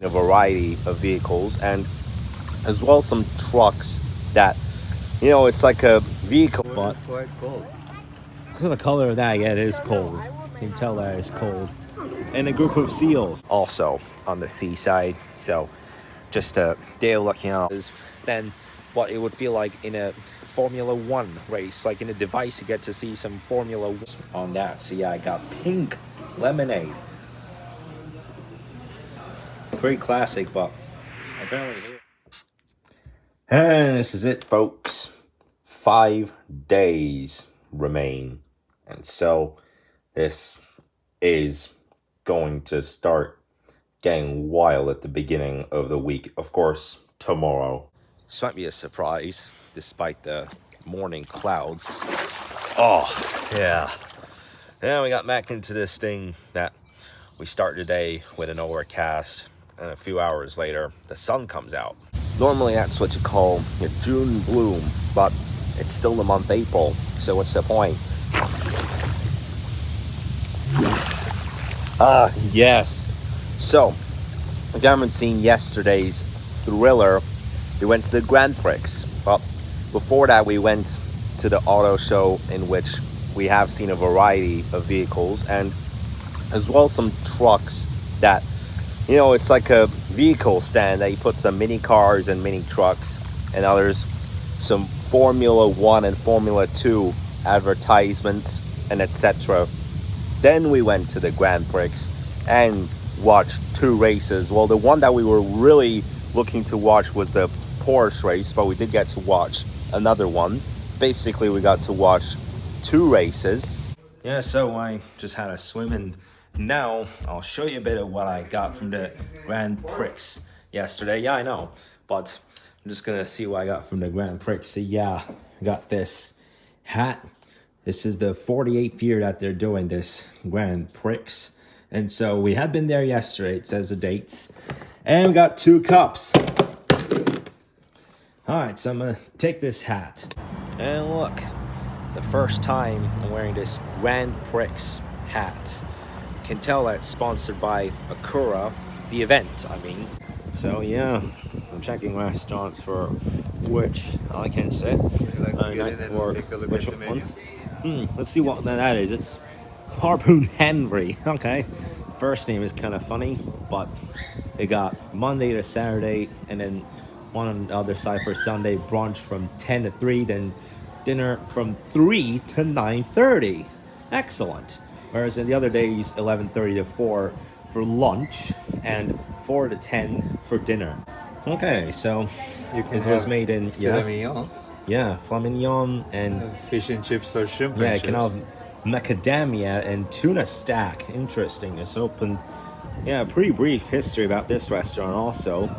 a variety of vehicles and as well some trucks that it's like a vehicle. But Quite cold. the color of that, yeah, it is cold. You can tell that it's cold. And a group of seals also on the seaside. So just a day of looking out is then what it would feel like in a Formula One race, like in a device you get to see some Formula One on that. So yeah, I got pink lemonade. Pretty classic, but apparently here. And this is it, folks. 5 days remain. And so this is going to start getting wild at the beginning of the week. Of course, tomorrow. This might be a surprise, despite the morning clouds. Oh, yeah. Now we got back into this thing that we start today with an overcast, and a few hours later, the sun comes out. Normally, that's what you call a June bloom, but it's still the month April, so what's the point? Yes. So, if you haven't seen yesterday's Thriller, we went to the Grand Prix. But before that, we went to the auto show in which we have seen a variety of vehicles and as well some trucks that, it's like a vehicle stand that you put some mini cars and mini trucks and others, some Formula One and Formula Two advertisements and etc. Then we went to the Grand Prix and watched two races. Well, the one that we were really looking to watch was the Porsche race, but we did get to watch another one. Basically, we got to watch two races. Yeah, so I just had a swim, and now I'll show you a bit of what I got from the Grand Prix yesterday. Yeah, I know, but I'm just gonna see what I got from the Grand Prix. So yeah, I got this hat. This is the 48th year that they're doing this Grand Prix. And so we had been there yesterday, it says the dates. And we got 2 cups. Alright, so I'm gonna take this hat. And look, the first time I'm wearing this Grand Prix hat. You can tell that it's sponsored by Acura, the event, I mean. So yeah, I'm checking restaurants for which I can say. Would you like to get in and take a look at the menu? Let's see what that is. It's Harpoon Henry. Okay. First name is kind of funny, but they got Monday to Saturday, and then one on the other side for Sunday, brunch from 10 to 3, then dinner from 3 to 9:30. Excellent. Whereas in the other days, 11:30 to 4 for lunch, and 4 to 10 for dinner. Okay, so it was made in filet mignon, filet mignon and fish and chips or shrimp and yeah, chips. you can have macadamia and tuna stack. Interesting. It's opened. Yeah, pretty brief history about this restaurant also.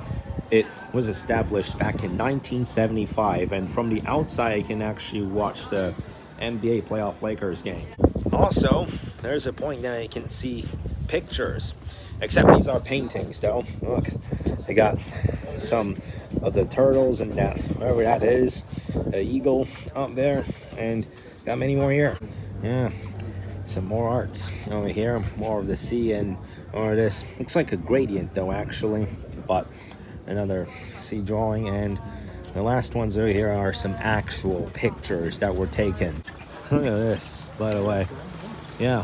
It was established back in 1975, and from the outside you can actually watch the NBA playoff Lakers game. Also, there's a point that you can see pictures, except these are paintings though. Look, they got some of the turtles and that, wherever that is, the eagle up there, and got many more here. Yeah, some more arts over here, more of the sea and more of this. Looks like a gradient though, actually, but another sea drawing. And the last ones over here are some actual pictures that were taken. Look at this, by the way. Yeah,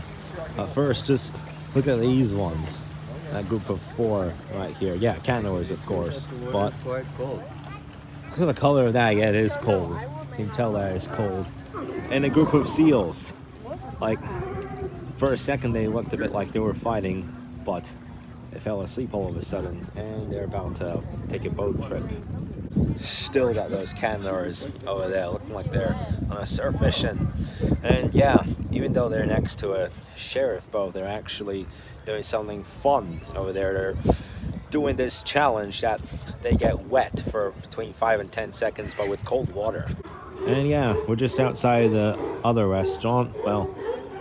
first just look at these ones. That group of 4 right here. Yeah, canoers, of course, but Quite cold. look at the color of that. Yeah, it is cold. You can tell that it's cold. And a group of seals. Like, for a second they looked a bit like they were fighting, but they fell asleep all of a sudden, and they're about to take a boat trip. Still got those canoers over there looking like they're on a surf mission. And yeah, even though they're next to a sheriff boat, they're actually doing something fun over there. They're doing this challenge that they get wet for between 5 and 10 seconds, but with cold water. And yeah, we're just outside the other restaurant. Well,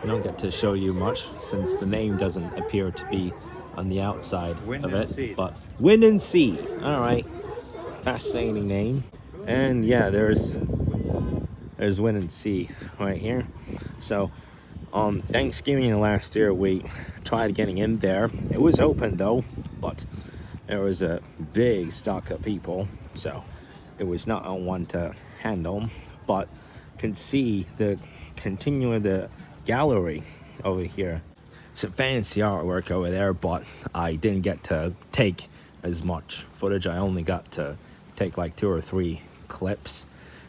I don't get to show you much since the name doesn't appear to be on the outside of it. But Wind and Sea. All right, fascinating name. And yeah, there's Wind and Sea right here. So on Thanksgiving last year, we tried getting in there. It was open though, but There was a big stock of people, so it was not one to handle, but can see the continuing the gallery over here. Some fancy artwork over there, but I didn't get to take as much footage. I only got to take like 2 or 3 clips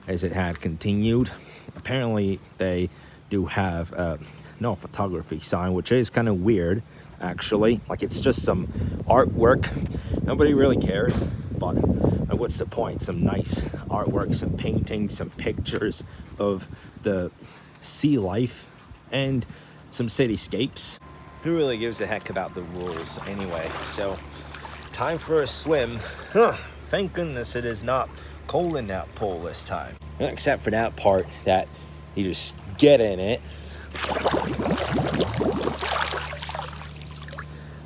as it had continued. Apparently they do have no photography sign, which is kind of weird actually. Like, it's just some artwork, nobody really cared, but what's the point? Some nice artwork, some paintings, some pictures of the sea life and some cityscapes. Who really gives a heck about the rules anyway? So time for a swim. Thank goodness it is not cold in that pool this time, except for that part that you just get in it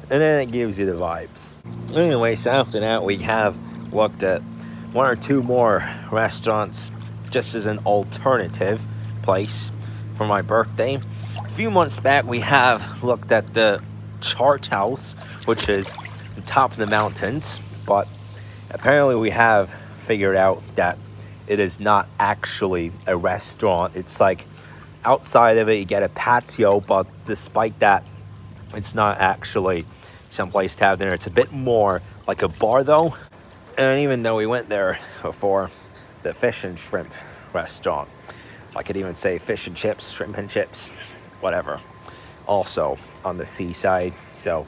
and then it gives you the vibes. Anyway, so after that we have looked at 1 or 2 more restaurants just as an alternative place for my birthday. A few months back we have looked at the Chart House, which is on top of the mountains, but apparently we have figured out that it is not actually a restaurant. It's like outside of it you get a patio, but despite that it's not actually someplace to have dinner. It's a bit more like a bar though. And even though we went there before, the fish and shrimp restaurant, I could even say fish and chips, shrimp and chips, whatever, also on the seaside. So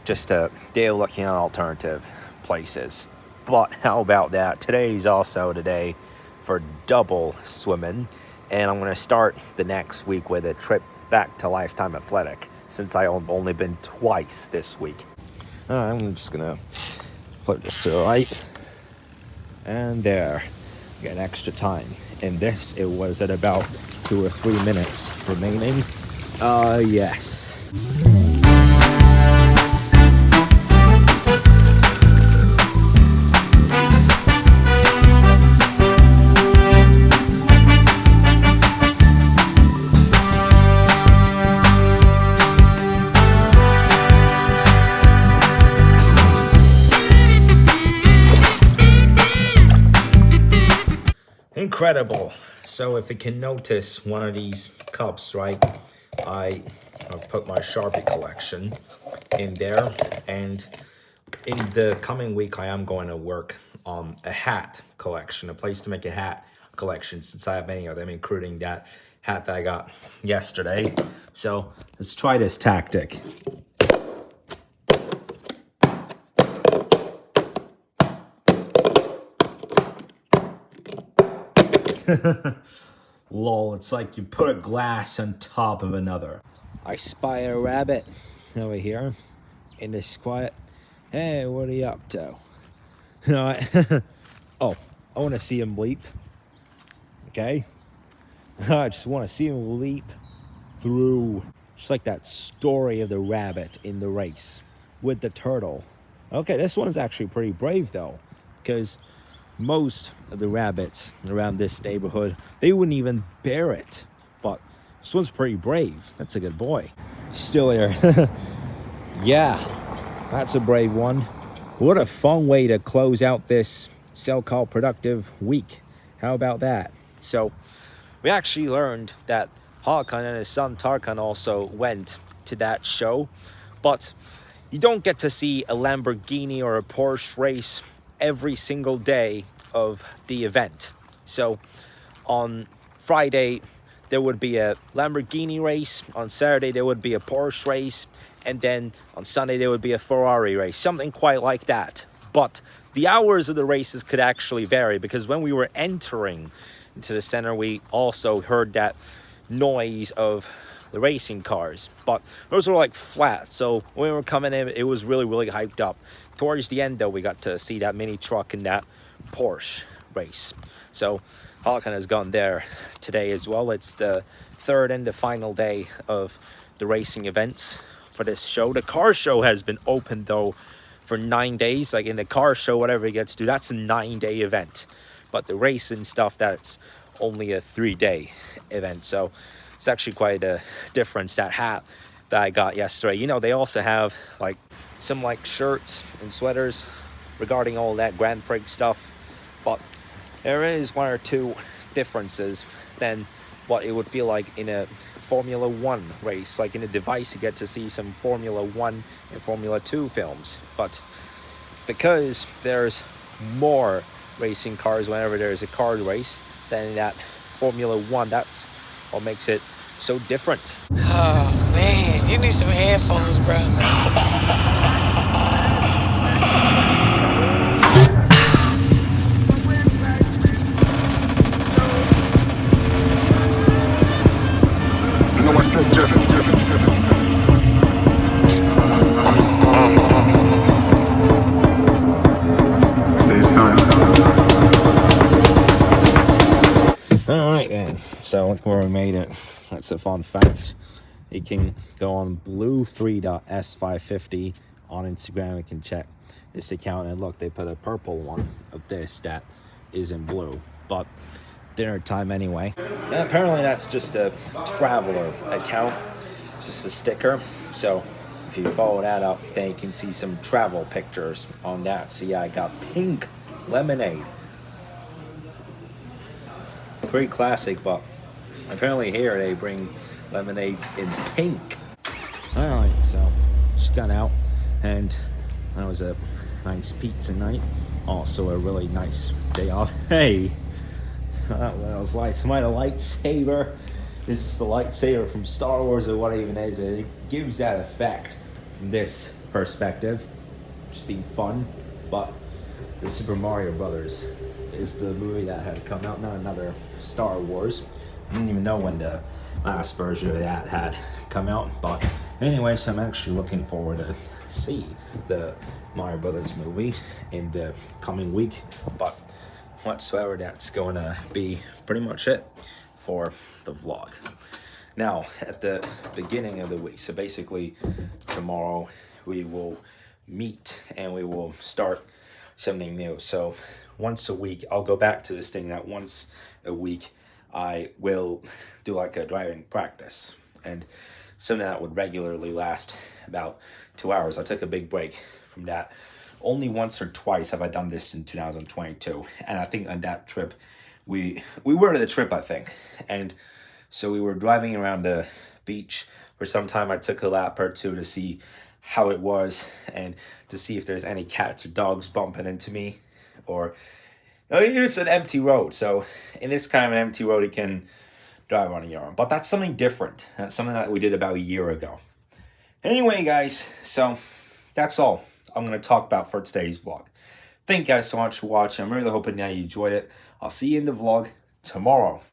just a day of looking at alternative places. But how about that? Today's also the day for double swimming, and I'm going to start the next week with a trip back to Lifetime Athletic, since I've only been twice this week. I'm just going to flip this to the right, and there, got extra time. In this, it was at about 2 or 3 minutes remaining. Yes. Incredible. So if you can notice one of these cups, right, I've put my Sharpie collection in there, and in the coming week I am going to work on a hat collection, a place to make a hat collection, since I have many of them, including that hat that I got yesterday. So let's try this tactic. Lol, it's like you put a glass on top of another. I spy a rabbit over here in this quiet. Hey, what are you up to? Oh, I want to see him leap. Okay? I just want to see him leap through. Just like that story of the rabbit in the race with the turtle. Okay, this one's actually pretty brave though, because most of the rabbits around this neighborhood, they wouldn't even bear it. But this one's pretty brave. That's a good boy. Still here. Yeah, that's a brave one. What a fun way to close out this so-called productive week. How about that? So we actually learned that Hakan and his son Tarkan also went to that show, but you don't get to see a Lamborghini or a Porsche race every single day of the event. So on Friday there would be a Lamborghini race, on Saturday there would be a Porsche race, and then on Sunday there would be a Ferrari race, something quite like that. But the hours of the races could actually vary, because when we were entering into the center we also heard that noise of the racing cars, but those were like flat, so when we were coming in it was really hyped up. Towards the end though, we got to see that mini truck in that Porsche race. So Hakan has gone there today as well. It's the third and the final day of the racing events for this show. The car show has been open though for 9 days. Like in the car show, whatever he gets to, that's a 9-day event, but the racing stuff, that's only a 3-day event. So it's actually quite a difference. That hat that I got yesterday. You know, they also have like some like shirts and sweaters regarding all that Grand Prix stuff, but there is one or two differences than what it would feel like in a Formula One race. Like in a device, you get to see some Formula One and Formula 2 films, but because there's more racing cars whenever there's a car race than in that Formula One, that's what makes it so different. Oh man, you need some headphones, bro. Alright then, so look where we made it. That's a fun fact. You can go on blue3.s550 on Instagram. You can check this account, and look, they put a purple one of this that is in blue, but dinner time anyway. And apparently that's just a traveler account. It's just a sticker. So if you follow that up, then you can see some travel pictures on that. So yeah, I got pink lemonade. Pretty classic, but apparently here they bring lemonades in pink. Alright, so just got out, and that was a nice pizza night. Also a really nice day off. Hey, that was like some kind of lightsaber. This is the lightsaber from Star Wars, or what it even is. It gives that effect from this perspective. Just being fun, but the Super Mario Brothers is the movie that had come out, not another Star Wars. I didn't even know when the last version of that had come out, but anyways, I'm actually looking forward to see the Mario Brothers movie in the coming week. But whatsoever, that's going to be pretty much it for the vlog. Now, at the beginning of the week, so basically tomorrow we will meet and we will start something new. So once a week, I'll go back to this thing that once a week I will do like a driving practice, and something that would regularly last about 2 hours. I took a big break from that. Only once or twice have I done this in 2022, and I think on that trip we were at a trip, I think, and so we were driving around the beach for some time. I took a lap or two to see how it was and to see if there's any cats or dogs bumping into me, or it's an empty road. So in this kind of an empty road, you can drive on your own, but that's something different. That's something that we did about a year ago. Anyway, guys, so that's all I'm going to talk about for today's vlog. Thank you guys so much for watching. I'm really hoping that you enjoyed it. I'll see you in the vlog tomorrow.